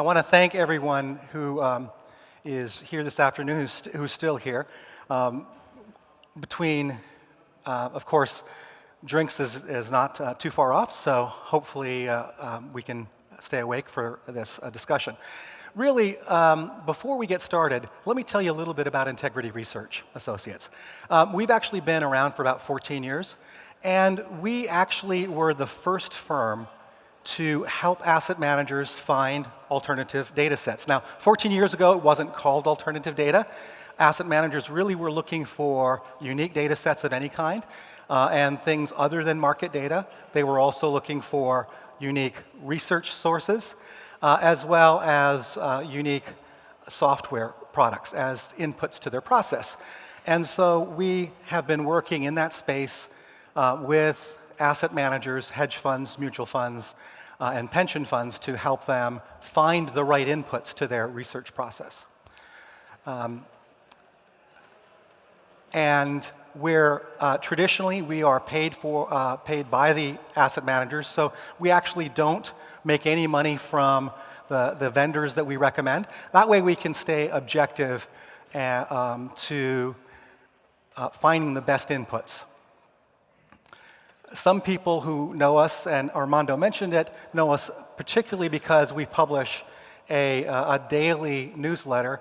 I want to thank everyone who is here this afternoon, who's still here. Of course, drinks is not too far off, so hopefully we can stay awake for this discussion. Really, before we get started, let me tell you a little bit about Integrity Research Associates. We've actually been around for about 14 years, and we actually were the first firm to help asset managers find alternative data sets. Now, 14 years ago, it wasn't called alternative data. Asset managers really were looking for unique data sets of any kind and things other than market data. They were also looking for unique research sources as well as unique software products as inputs to their process. And so we have been working in that space with asset managers, hedge funds, mutual funds, and pension funds to help them find the right inputs to their research process. And traditionally we are paid by the asset managers, so we actually don't make any money from the vendors that we recommend. That way we can stay objective to finding the best inputs. Some people who know us, and Armando mentioned it, know us particularly because we publish a daily newsletter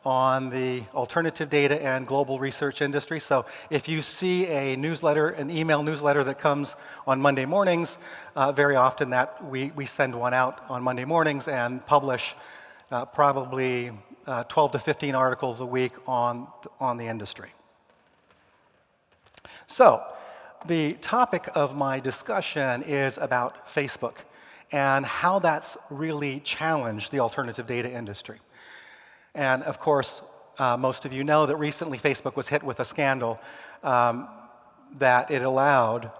on the alternative data and global research industry. So if you see a newsletter, an email newsletter that comes on Monday mornings, very often that we send one out on Monday mornings and publish probably 12 to 15 articles a week on the industry. So the topic of my discussion is about Facebook and how that's really challenged the alternative data industry. And of course, most of you know that recently Facebook was hit with a scandal that it allowed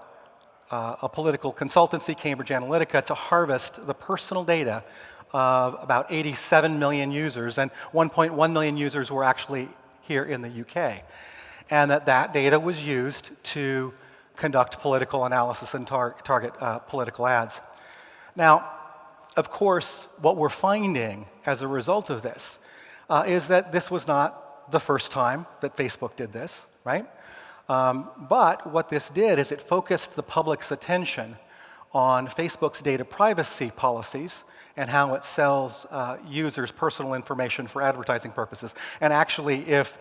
a political consultancy, Cambridge Analytica, to harvest the personal data of about 87 million users, and 1.1 million users were actually here in the UK. And that data was used to conduct political analysis and target political ads. Now, of course, what we're finding as a result of this is that this was not the first time that Facebook did this, right? But what this did is it focused the public's attention on Facebook's data privacy policies and how it sells users' personal information for advertising purposes. And actually, if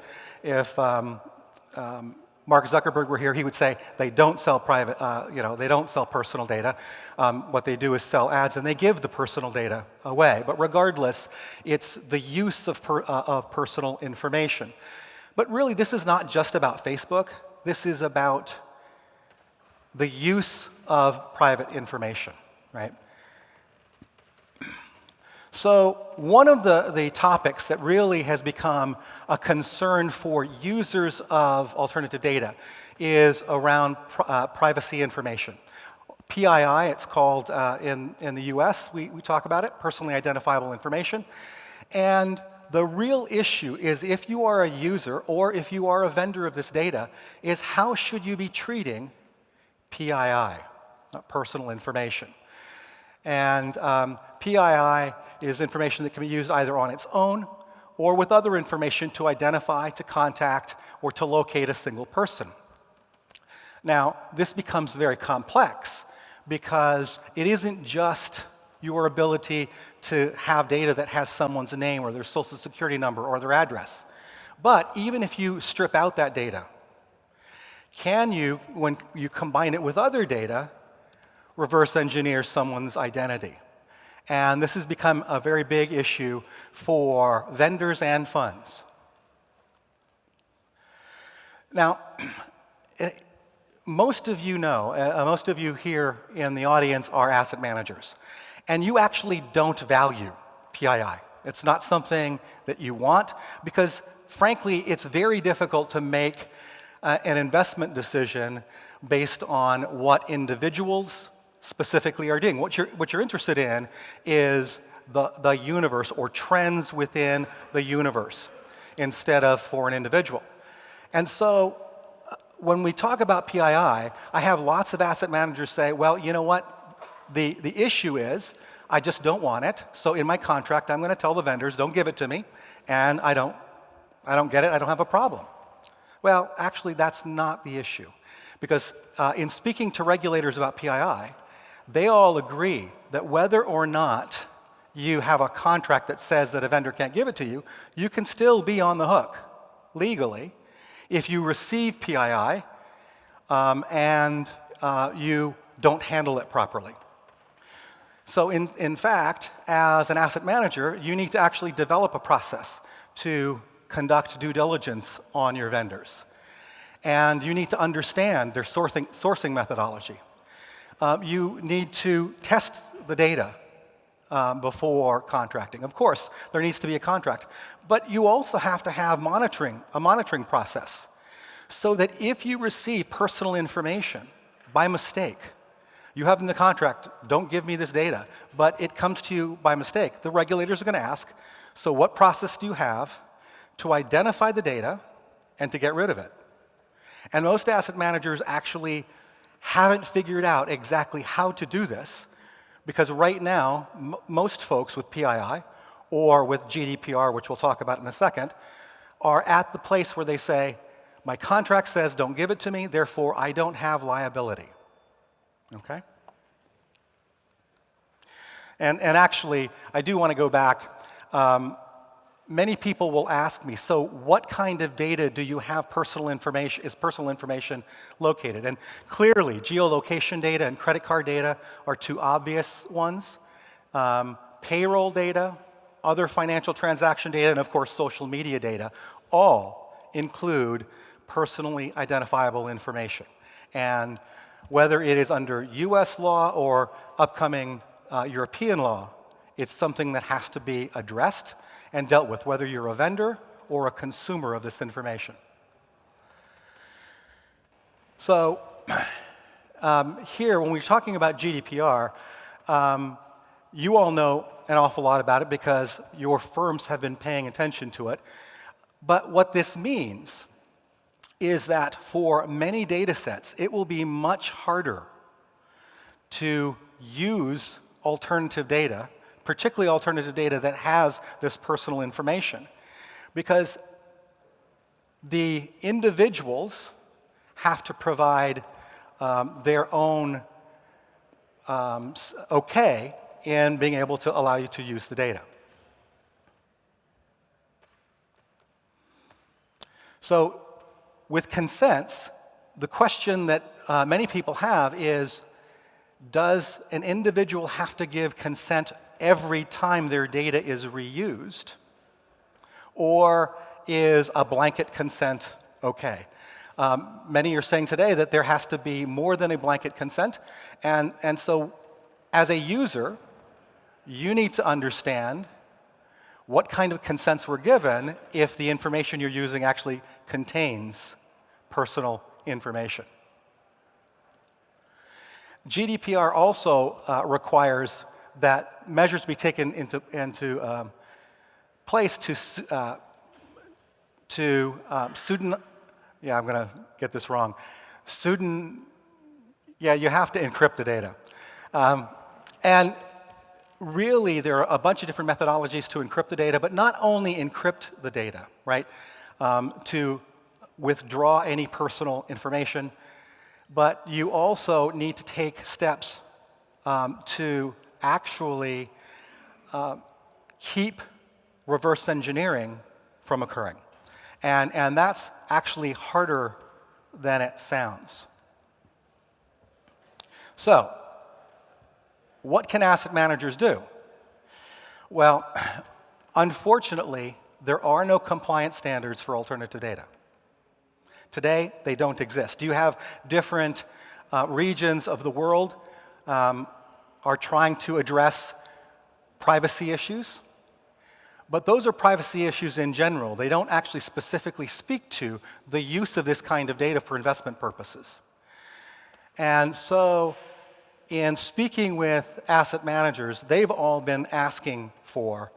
Mark Zuckerberg were here, he would say they don't sell they don't sell personal data. What they do is sell ads, and they give the personal data away. But regardless, it's the use of personal information. But really, this is not just about Facebook. This is about the use of private information, right? So one of the topics that really has become a concern for users of alternative data is around privacy information. PII, it's called in the US, we talk about it, personally identifiable information. And the real issue is if you are a user or if you are a vendor of this data, is how should you be treating PII, personal information. And PII is information that can be used either on its own or with other information to identify, to contact, or to locate a single person. Now, this becomes very complex because it isn't just your ability to have data that has someone's name or their social security number or their address. But even if you strip out that data, can you, when you combine it with other data, reverse engineer someone's identity? And this has become a very big issue for vendors and funds. Now, most of you know, most of you here in the audience are asset managers, and you actually don't value PII. It's not something that you want because, frankly, it's very difficult to make an investment decision based on what individuals specifically are doing. What you're interested in is the universe or trends within the universe instead of for an individual. And so when we talk about PII, I have lots of asset managers say, well, you know what? The issue is I just don't want it. So in my contract, I'm going to tell the vendors, don't give it to me, and I don't get it, I don't have a problem. Well, actually, that's not the issue. Because in speaking to regulators about PII, they all agree that whether or not you have a contract that says that a vendor can't give it to you, you can still be on the hook legally if you receive PII and you don't handle it properly. So in fact, as an asset manager, you need to actually develop a process to conduct due diligence on your vendors. And you need to understand their sourcing methodology. You need to test the data before contracting. Of course, there needs to be a contract. But you also have to have a monitoring process, so that if you receive personal information by mistake, you have in the contract, don't give me this data, but it comes to you by mistake, the regulators are going to ask, so what process do you have to identify the data and to get rid of it? And most asset managers actually haven't figured out exactly how to do this, because right now, most folks with PII or with GDPR, which we'll talk about in a second, are at the place where they say, my contract says don't give it to me, therefore I don't have liability. Okay? And actually, I do want to go back. Many people will ask me, so what kind of data do you have is personal information located? And clearly, geolocation data and credit card data are two obvious ones. Payroll data, other financial transaction data, and of course, social media data all include personally identifiable information. And whether it is under US law or upcoming European law, it's something that has to be addressed and dealt with, whether you're a vendor or a consumer of this information. So here, when we're talking about GDPR, you all know an awful lot about it because your firms have been paying attention to it. But what this means is that for many data sets, it will be much harder to use alternative data, particularly alternative data that has this personal information, because the individuals have to provide their own okay in being able to allow you to use the data. So with consents, the question that many people have is, does an individual have to give consent every time their data is reused? Or is a blanket consent okay? Many are saying today that there has to be more than a blanket consent. And so as a user, you need to understand what kind of consents were given if the information you're using actually contains personal information. GDPR also requires that measures be taken into place to I'm going to get this wrong. You have to encrypt the data. And really, there are a bunch of different methodologies to encrypt the data, but not only encrypt the data, right, to withdraw any personal information, but you also need to take steps to actually keep reverse engineering from occurring. And that's actually harder than it sounds. So, what can asset managers do? Well, unfortunately, there are no compliance standards for alternative data. Today, they don't exist. You have different regions of the world are trying to address privacy issues, but those are privacy issues in general. They don't actually specifically speak to the use of this kind of data for investment purposes. And so, in speaking with asset managers, they've all been asking for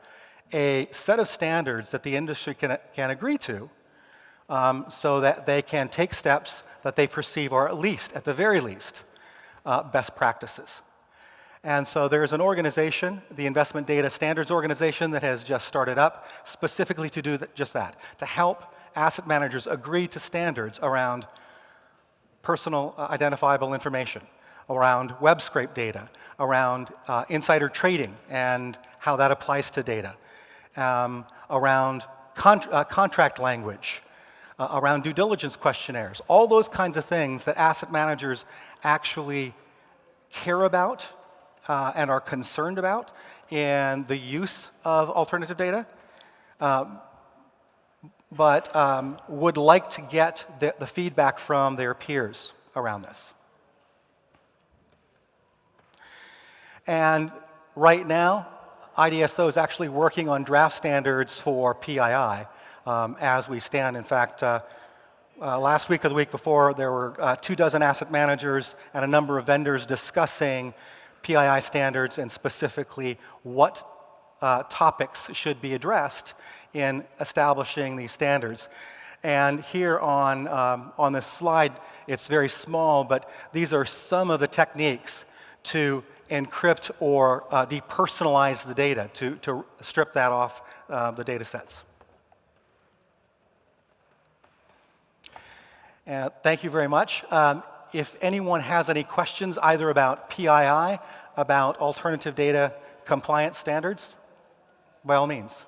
a set of standards that the industry can agree to so that they can take steps that they perceive are at the very least, best practices. And so there's an organization, the Investment Data Standards Organization, that has just started up specifically to do just that, to help asset managers agree to standards around personal identifiable information, around web scrape data, around insider trading and how that applies to data, around contract language, around due diligence questionnaires, all those kinds of things that asset managers actually care about and are concerned about in the use of alternative data, but would like to get the feedback from their peers around this. And right now, IDSO is actually working on draft standards for PII as we stand. In fact, last week or the week before, there were 24 asset managers and a number of vendors discussing PII standards and specifically what topics should be addressed in establishing these standards. And here on this slide, it's very small, but these are some of the techniques to encrypt or depersonalize the data, to strip that off the data sets. Thank you very much. If anyone has any questions either about PII, about alternative data compliance standards, by all means.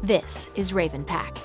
This is Raven Pack.